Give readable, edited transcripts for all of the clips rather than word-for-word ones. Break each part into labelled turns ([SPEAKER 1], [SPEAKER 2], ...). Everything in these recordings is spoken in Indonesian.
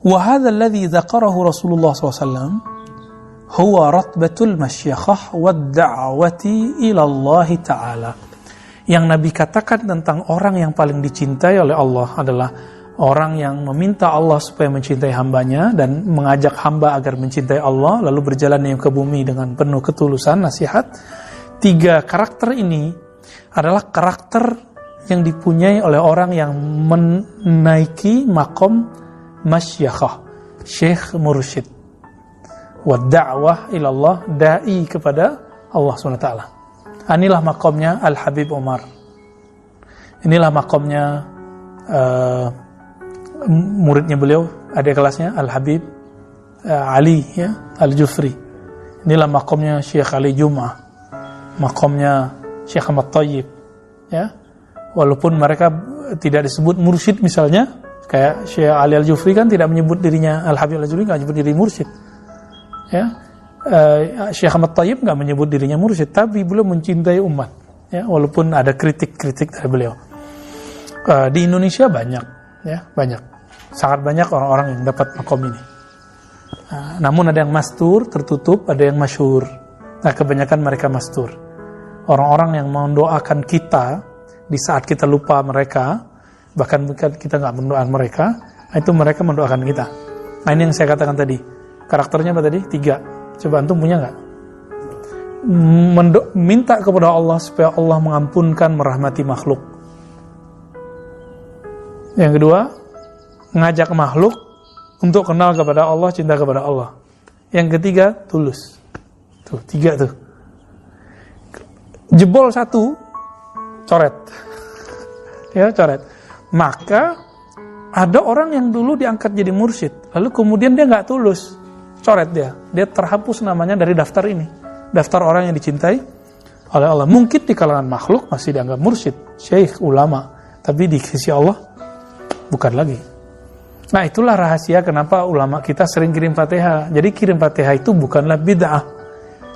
[SPEAKER 1] Wa hadha alladhi dzakarahu Rasulullah SAW huwa ratbatul masyakhah wad da'wati ila Allah Ta'ala. Yang Nabi katakan tentang orang yang paling dicintai oleh Allah adalah orang yang meminta Allah supaya mencintai hambanya dan mengajak hamba agar mencintai Allah, lalu berjalan ke bumi dengan penuh ketulusan nasihat. 3 karakter ini adalah karakter yang dipunyai oleh orang yang menaiki makom masyakhah, syekh mursyid, wa da'wah ilallah, da'i kepada Allah SWT. Inilah makomnya Al-Habib Umar. Inilah makomnya muridnya beliau, adik kelasnya Al-Habib Ali ya, Al-Jufri. Inilah makomnya Syekh Ali Jum'ah, makomnya Syekh Ahmad Thayyib ya. Walaupun mereka tidak disebut mursyid misalnya, kayak Syekh Ali Al-Jufri kan tidak menyebut dirinya, Al-Habib Al-Jufri enggak menyebut diri mursyid ya. Syekh Ahmad Thayyib enggak menyebut dirinya mursyid, tapi beliau mencintai umat ya, walaupun ada kritik-kritik dari beliau. Di Indonesia banyak ya, sangat banyak orang-orang yang dapat makom ini. Namun ada yang mastur, tertutup, ada yang masyhur. Nah, kebanyakan mereka mastur. Orang-orang yang mendoakan kita di saat kita lupa mereka, bahkan kita nggak mendoakan mereka, itu mereka mendoakan kita. Nah, ini yang saya katakan tadi. Karakternya apa tadi? 3. Coba antum punya nggak? Minta kepada Allah supaya Allah mengampunkan, merahmati makhluk. Yang kedua, ngajak makhluk untuk kenal kepada Allah, cinta kepada Allah. Yang ketiga, tulus. Tuh, 3 tuh. Jebol 1, coret. Ya, coret. Maka ada orang yang dulu diangkat jadi mursyid, lalu kemudian dia nggak tulus, coret dia terhapus namanya dari daftar ini, daftar orang yang dicintai oleh Allah. Mungkin di kalangan makhluk masih dianggap mursyid, syekh, ulama, tapi di sisi Allah bukan lagi. Nah, itulah rahasia kenapa ulama kita sering kirim Fatihah. Jadi kirim Fatihah itu bukanlah bid'ah.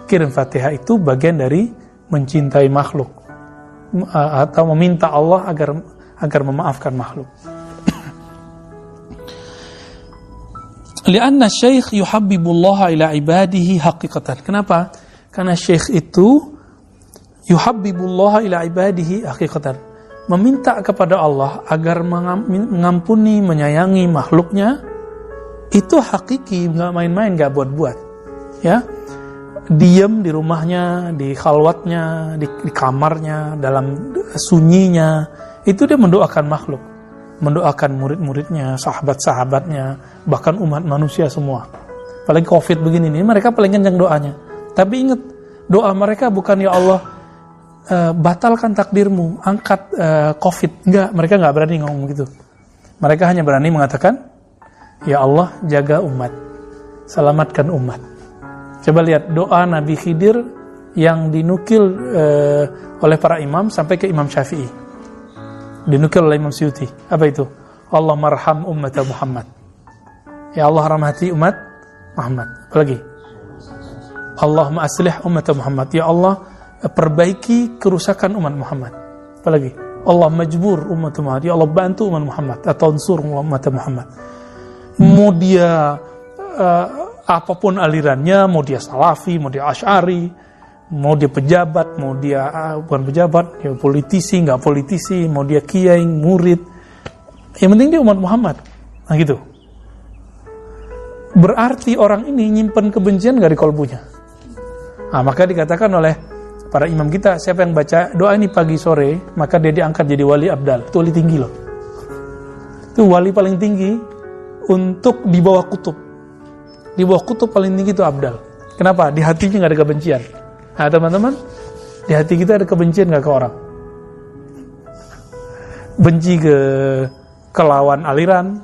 [SPEAKER 1] Kirim Fatihah itu bagian dari mencintai makhluk atau meminta Allah agar memaafkan makhluk. Lianna syekh yuhabbibullah ila ibadihi haqiqatan. Kenapa? Karena syekh itu yuhabbibullah ila ibadihi haqiqatan, meminta kepada Allah agar mengampuni, menyayangi makhluknya. Itu hakiki, nggak main-main, nggak buat-buat ya. Diam di rumahnya, di khalwatnya, di kamarnya, dalam sunyinya, itu dia mendoakan makhluk, mendoakan murid-muridnya, sahabat-sahabatnya, bahkan umat manusia semua. Apalagi COVID begini nih, mereka paling kencang doanya. Tapi ingat, doa mereka bukan ya Allah batalkan takdirmu, angkat COVID. Enggak, mereka nggak berani ngomong gitu. Mereka hanya berani mengatakan, ya Allah jaga umat, selamatkan umat. Coba lihat doa Nabi Khidir yang dinukil oleh para imam sampai ke Imam Syafi'i. Dinukil oleh Imam Suyuti. Apa itu? Allah marham umat Muhammad. Ya Allah rahmati umat Muhammad. Apalagi? Allahumma aslih umat Muhammad. Ya Allah perbaiki kerusakan umat Muhammad. Apalagi? Allah majbur umat Muhammad. Ya Allah bantu umat Muhammad atau unsur umat Muhammad. Mau dia apapun alirannya, mau dia salafi, mau dia asy'ari, mau dia pejabat, mau dia bukan pejabat, dia politisi, nggak politisi, mau dia kiai, murid, yang penting dia umat Muhammad. Nah gitu. Berarti orang ini nyimpen kebencian nggak di kolbunya. Nah, maka dikatakan oleh para imam kita, siapa yang baca doa ini pagi sore, maka dia diangkat jadi wali abdal. Itu wali tinggi loh. Itu wali paling tinggi untuk di bawah kutub. Di bawah kutub paling tinggi itu abdal. Kenapa? Di hatinya nggak ada kebencian. Nah teman-teman, di hati kita ada kebencian nggak ke orang? Benci ke lawan aliran,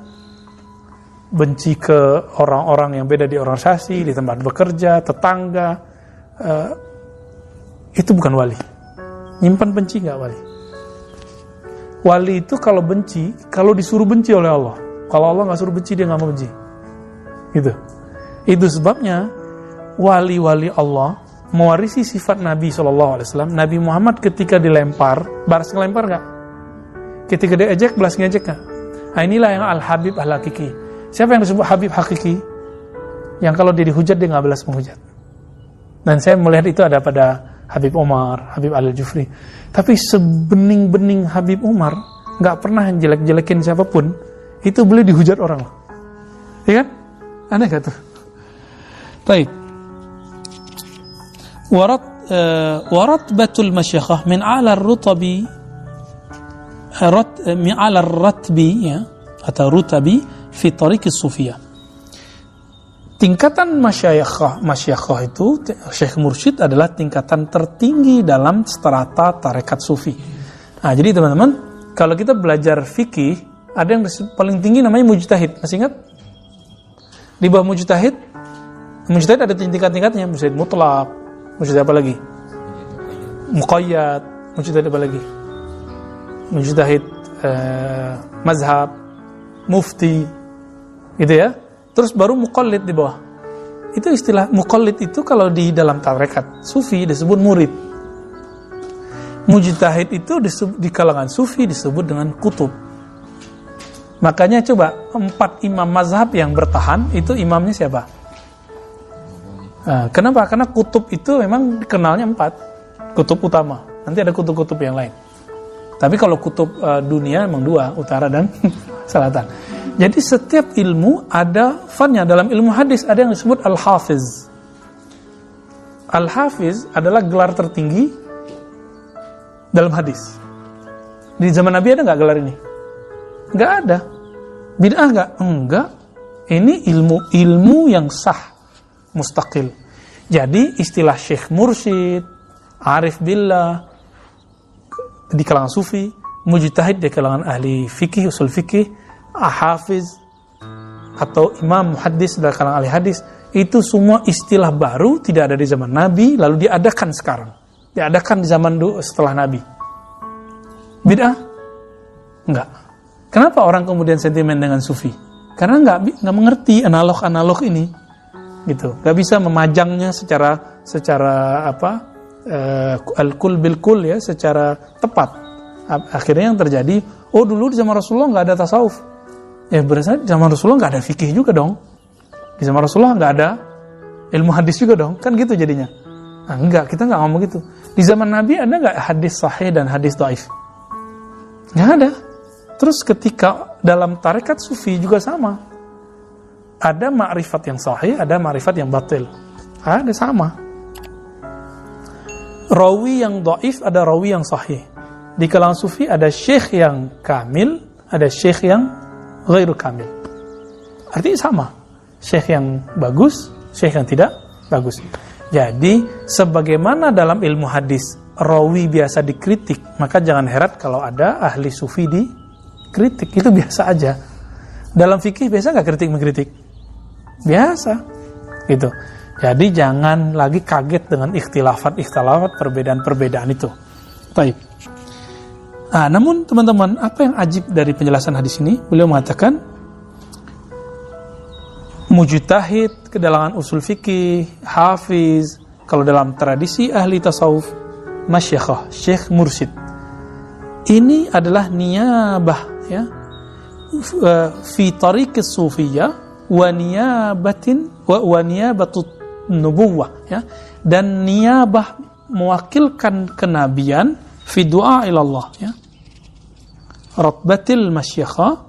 [SPEAKER 1] benci ke orang-orang yang beda di organisasi, di tempat bekerja, tetangga. Itu bukan wali. Nyimpan benci nggak wali? Wali itu kalau benci, kalau disuruh benci oleh Allah. Kalau Allah nggak suruh benci, dia nggak mau benci. Gitu. Itu sebabnya wali-wali Allah mewarisi sifat Nabi SAW. Nabi Muhammad ketika dilempar, balas ngelempar nggak? Ketika dia ejek, balas ngejek nggak? Nah inilah yang Al-Habib Al-Hakiki. Siapa yang disebut Habib hakiki? Yang kalau dia dihujat dia nggak balas menghujat. Dan saya melihat itu ada pada Habib Umar, Habib Al-Jufri. Tapi sebening-bening Habib Umar nggak pernah jelek-jelekin siapapun, itu beliau dihujat orang. Ya kan? Aneh gak tuh? Baik. Waratbatul masyakhah min ala rutabi min ala ratbi ya, atau rutabi fi tariqis sufiyah. Tingkatan masyakhah itu, Syekh Mursyid adalah tingkatan tertinggi dalam strata tarekat sufi. Nah, jadi teman-teman, kalau kita belajar fikih, ada yang paling tinggi namanya mujtahid. Masih ingat? Di bawah mujtahid ada tingkat-tingkatnya. Mujtahid mutlak, mujtahid apa lagi? Muqayyad, mujtahid apa lagi? Mujtahid mazhab, mufti, gitu ya. Terus baru muqallid di bawah. Itu istilah muqallid itu kalau di dalam tarekat sufi disebut murid. Mujtahid itu di kalangan sufi disebut dengan kutub. Makanya coba 4 imam mazhab yang bertahan itu imamnya siapa? Nah, kenapa? Karena kutub itu memang dikenalnya 4 kutub utama. Nanti ada kutub-kutub yang lain. Tapi kalau kutub dunia memang 2, utara dan selatan. Jadi setiap ilmu ada fannya. Dalam ilmu hadis ada yang disebut al-hafiz. Al-hafiz adalah gelar tertinggi dalam hadis. Di zaman Nabi ada nggak gelar ini? Nggak ada. Bid'ah nggak? Enggak. Ini ilmu yang sah, mustaqil. Jadi istilah Syekh Mursyid, Arif Billah di kalangan sufi, mujtahid di kalangan ahli fikih, usul fikih, hafiz atau imam muhaddis dari kalangan ahli hadis, itu semua istilah baru, tidak ada di zaman Nabi, lalu diadakan sekarang. Diadakan di zaman setelah Nabi. Bid'ah? Enggak. Kenapa orang kemudian sentimen dengan sufi? Karena enggak mengerti analog-analog ini. Gitu. Enggak bisa memajangnya secara al-kul bil-kul ya, secara tepat. Akhirnya yang terjadi, dulu di zaman Rasulullah enggak ada tasawuf. Ya berarti di zaman Rasulullah nggak ada fikih juga dong. Di zaman Rasulullah nggak ada ilmu hadis juga dong. Kan gitu jadinya. Nah, enggak, kita nggak ngomong gitu. Di zaman Nabi ada nggak hadis sahih dan hadis dhaif? Nggak ada. Terus ketika dalam tarekat sufi juga sama. Ada ma'rifat yang sahih, ada ma'rifat yang batil. Ada sama. Rawi yang dhaif, ada rawi yang sahih. Di kalangan sufi ada syekh yang kamil, ada syekh yang ghairu kamil. Artinya sama. Syekh yang bagus, syekh yang tidak bagus. Jadi, sebagaimana dalam ilmu hadis rawi biasa dikritik, maka jangan heran kalau ada ahli sufi dikritik. Itu biasa aja. Dalam fikih biasa nggak kritik-mengkritik? Biasa. Gitu. Jadi jangan lagi kaget dengan ikhtilafat perbedaan-perbedaan itu. Baik. Nah, namun teman-teman, apa yang ajib dari penjelasan hadis ini? Beliau mengatakan mujtahid ke dalam usul fikih, hafiz, kalau dalam tradisi ahli tasawuf, masyakhah, syekh mursyid. Ini adalah niyabah ya. Fi tariqis sufiyah wa niyabatut nubuwah ya. Dan niyabah mewakilkan kenabian fi du'a ilallah ya. Ratbatil masyakhah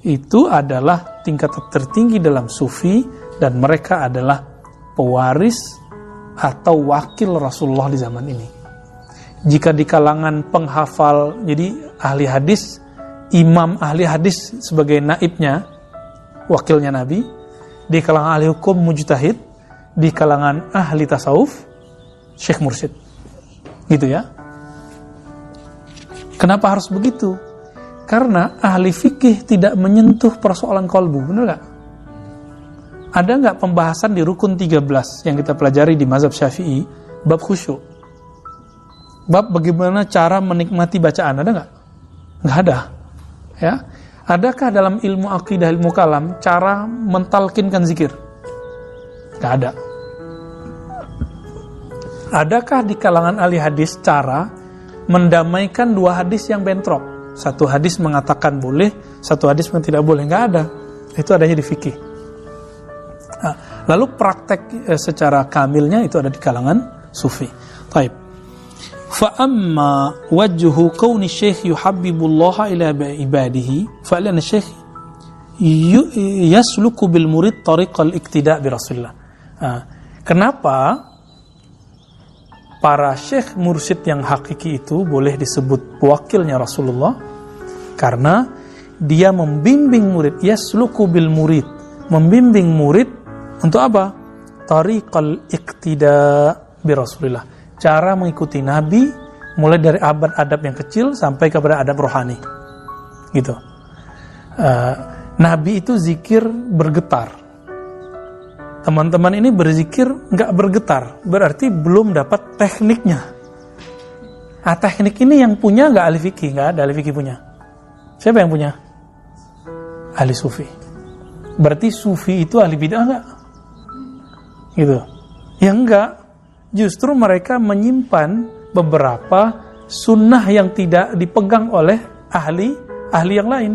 [SPEAKER 1] itu adalah tingkat tertinggi dalam sufi, dan mereka adalah pewaris atau wakil Rasulullah di zaman ini. Jika di kalangan penghafal, jadi ahli hadis, imam ahli hadis sebagai naibnya, wakilnya Nabi, di kalangan ahli hukum mujtahid, di kalangan ahli tasawuf syekh mursyid. Gitu ya. Kenapa harus begitu? Karena ahli fikih tidak menyentuh persoalan qalbu, benar gak? Ada gak pembahasan di rukun 13 yang kita pelajari di mazhab Syafi'i, bab khusyuk? Bab bagaimana cara menikmati bacaan, ada gak? Gak ada. Ya. Adakah dalam ilmu akidah, ilmu kalam, cara mentalkinkan zikir? Gak ada. Adakah di kalangan ahli hadis cara mendamaikan dua hadis yang bentrok? Satu hadis mengatakan boleh, satu hadis yang tidak boleh. Nggak ada. Itu adanya di fikih. Nah, lalu praktek secara kamilnya itu ada di kalangan sufi. Taib. Fa amma wajhu kauni syekh yuhabbibullaha ila ibadihi fa lana syekh yasluku bil murid tariqal iktida' bi Rasulillah. Kenapa para syekh mursyid yang hakiki itu boleh disebut wakilnya Rasulullah? Karena dia membimbing murid, yasluku bil murid, membimbing murid untuk apa? Tariqal iktida' bi Rasulillah, cara mengikuti Nabi mulai dari adab yang kecil sampai kepada adab rohani. Gitu. Nabi itu zikir bergetar. Teman-teman ini berzikir nggak bergetar, berarti belum dapat tekniknya. Teknik ini yang punya nggak ahli fikih, nggak ada ahli fikih punya. Siapa yang punya? Ahli sufi. Berarti sufi itu ahli bid'ah nggak? Gitu. Ya enggak. Justru mereka menyimpan beberapa sunnah yang tidak dipegang oleh ahli yang lain.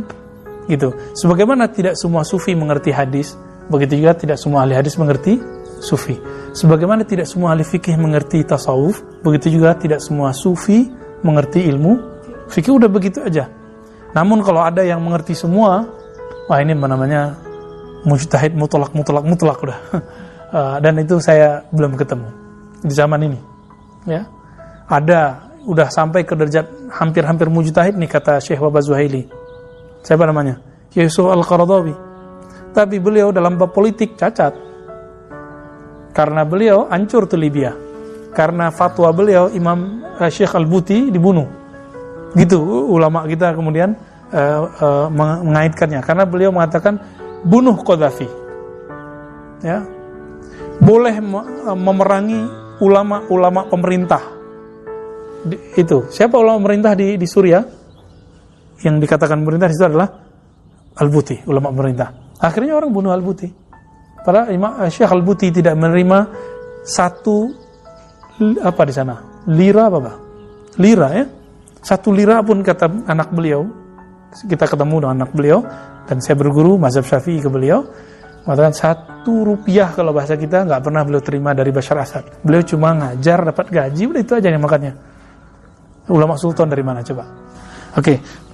[SPEAKER 1] Gitu. Sebagaimana tidak semua sufi mengerti hadis, begitu juga tidak semua ahli hadis mengerti sufi. Sebagaimana tidak semua ahli fikih mengerti tasawuf, begitu juga tidak semua sufi mengerti ilmu fikih. Udah begitu aja. Namun kalau ada yang mengerti semua, wah ini namanya mujtahid mutlak udah. Dan itu saya belum ketemu di zaman ini. Ya, ada udah sampai ke derajat hampir mujtahid nih kata Syekh Wahbah Zuhaili. Siapa namanya? Yusuf Al-Qaradawi. Tapi beliau dalam bab politik cacat. Karena beliau hancur tuh Libya. Karena fatwa beliau Imam Syekh Al-Buti dibunuh. Gitu ulama kita kemudian mengaitkannya. Karena beliau mengatakan bunuh Qaddafi. Ya. Boleh memerangi ulama pemerintah. Itu. Siapa ulama pemerintah di Suriah? Yang dikatakan pemerintah itu adalah Al-Buti, ulama pemerintah. Akhirnya orang bunuh Al-Buti. Padahal Imam Syekh Al-Buti tidak menerima satu apa di sana? Lira apa? Lira ya. 1 lira pun kata anak beliau. Kita ketemu dengan anak beliau dan saya berguru mazhab Syafi'i ke beliau. Mengatakan 1 rupiah kalau bahasa kita nggak pernah beliau terima dari Bashar Assad. Beliau cuma ngajar dapat gaji, udah itu aja yang makannya. Ulama sultan dari mana coba? Oke.